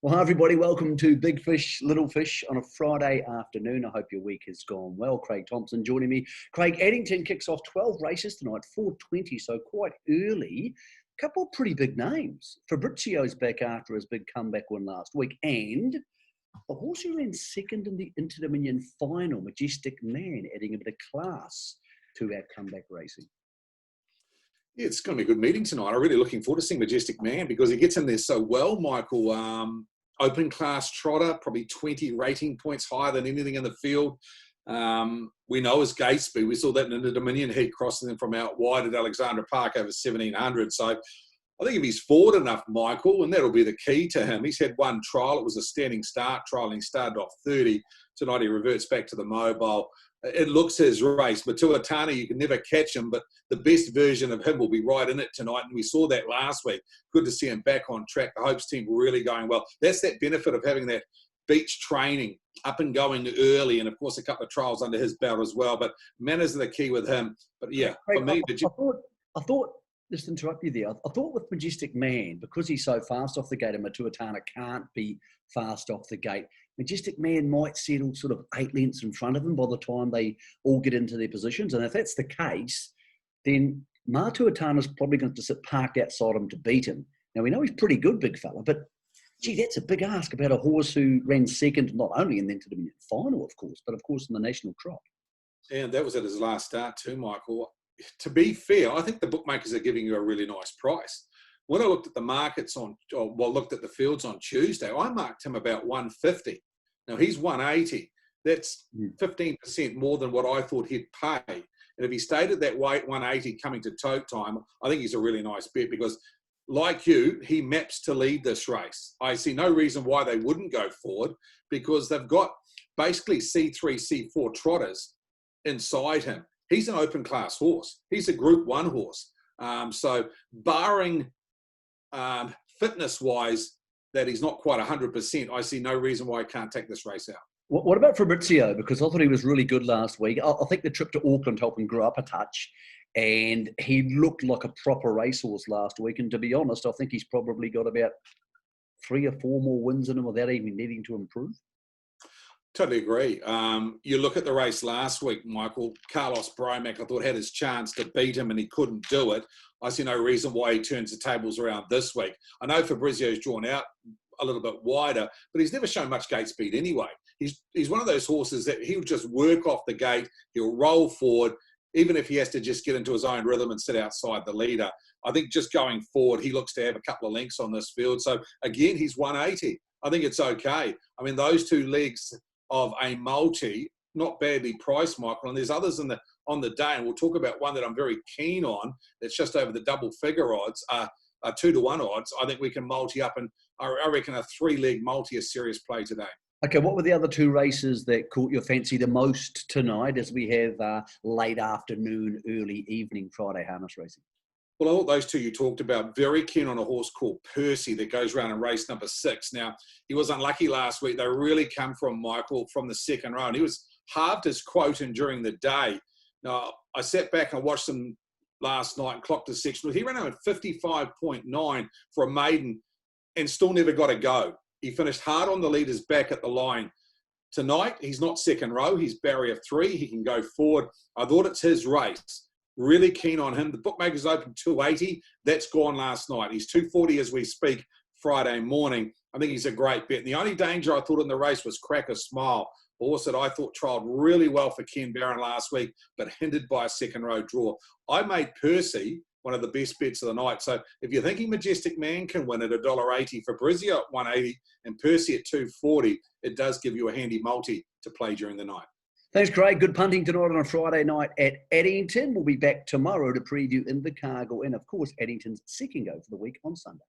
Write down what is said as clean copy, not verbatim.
Well, hi everybody. Welcome to Big Fish, Little Fish on a Friday afternoon. I hope your week has gone well. Craig Thompson joining me. Craig, Addington kicks off 12 races tonight, 4:20, so quite early. A couple of pretty big names. Fabrizio's back after his big comeback win last week, and the horse who ran second in the Inter-Dominion final, Majestic Man, adding a bit of class to our comeback racing. Yeah, it's going to be a good meeting tonight. I'm really looking forward to seeing Majestic Man because he gets in there so well, Michael. Open class trotter, probably 20 rating points higher than anything in the field. We know his gate speed. We saw that in the Dominion heat crossing them from out wide at Alexandra Park over 1700. So I think if he's forward enough, Michael, and that'll be the key to him. He's had one trial. It was a standing start trial, and he started off 30. Tonight he reverts back to the mobile. It looks his race. Matuatana, you can never catch him, but the best version of him will be right in it tonight. And we saw that last week. Good to see him back on track. The Hopes team really going well. That's that benefit of having that beach training up and going early. And, of course, a couple of trials under his belt as well. But manners are the key with him. But, yeah, for me... I thought, just to interrupt you there, I thought with Majestic Man, because he's so fast off the gate and Matuatana can't be fast off the gate, Majestic Man might settle sort of 8 lengths in front of him by the time they all get into their positions. And if that's the case, then Matuatana's probably going to sit parked outside him to beat him. Now, we know he's pretty good, big fella, but, gee, that's a big ask about a horse who ran second, not only in the Inter-Dominion final, of course, but, of course, in the national trot. And that was at his last start too, Michael. To be fair, I think the bookmakers are giving you a really nice price. When I looked at the markets looked at the fields on Tuesday, I marked him about 150. Now, he's 180. That's 15% more than what I thought he'd pay. And if he stayed at that weight, 180 coming to tote time, I think he's a really nice bet because, like you, he maps to lead this race. I see no reason why they wouldn't go forward because they've got basically C3, C4 trotters inside him. He's an open class horse. He's a Group 1 horse. So barring fitness-wise, that he's not quite 100%, I see no reason why he can't take this race out. What about Fabrizio? Because I thought he was really good last week. I think the trip to Auckland helped him grow up a touch, and he looked like a proper racehorse last week. And to be honest, I think he's probably got about 3 or 4 more wins in him without even needing to improve. Totally agree. You look at the race last week, Michael. Carlos Bromack, I thought, had his chance to beat him and he couldn't do it. I see no reason why he turns the tables around this week. I know Fabrizio's drawn out a little bit wider, but he's never shown much gate speed anyway. He's one of those horses that he'll just work off the gate. He'll roll forward, even if he has to just get into his own rhythm and sit outside the leader. I think just going forward, he looks to have a couple of lengths on this field. So, again, he's 180. I think it's okay. I mean, those 2 legs of a multi, not badly priced, Michael, and there's others on the day, and we'll talk about one that I'm very keen on that's just over the double figure odds, 2-1 odds. I think we can multi up, and I reckon a 3-leg multi is serious play today. Okay, what were the other 2 races that caught your fancy the most tonight as we have late afternoon, early evening Friday harness racing? Well, I thought those 2 you talked about, very keen on a horse called Percy that goes around in race number 6. Now, he was unlucky last week. They really come from, Michael, from the second row. And he was halved his quota during the day. Now, I sat back and watched him last night and clocked his section. He ran out at 55.9 for a maiden and still never got a go. He finished hard on the leader's back at the line. Tonight, he's not second row. He's barrier 3. He can go forward. I thought it's his race. Really keen on him. The bookmakers opened 280. That's gone last night. He's 240 as we speak Friday morning. I think he's a great bet. And the only danger I thought in the race was Cracker Smile, a horse that I thought trialled really well for Ken Barron last week, but hindered by a second row draw. I made Percy one of the best bets of the night. So if you're thinking Majestic Man can win at $1.80, Fabrizio at 180 and Percy at 240, it does give you a handy multi to play during the night. Thanks, Craig. Good punting tonight on a Friday night at Addington. We'll be back tomorrow to preview Invercargill and, of course, Addington's second go for the week on Sunday.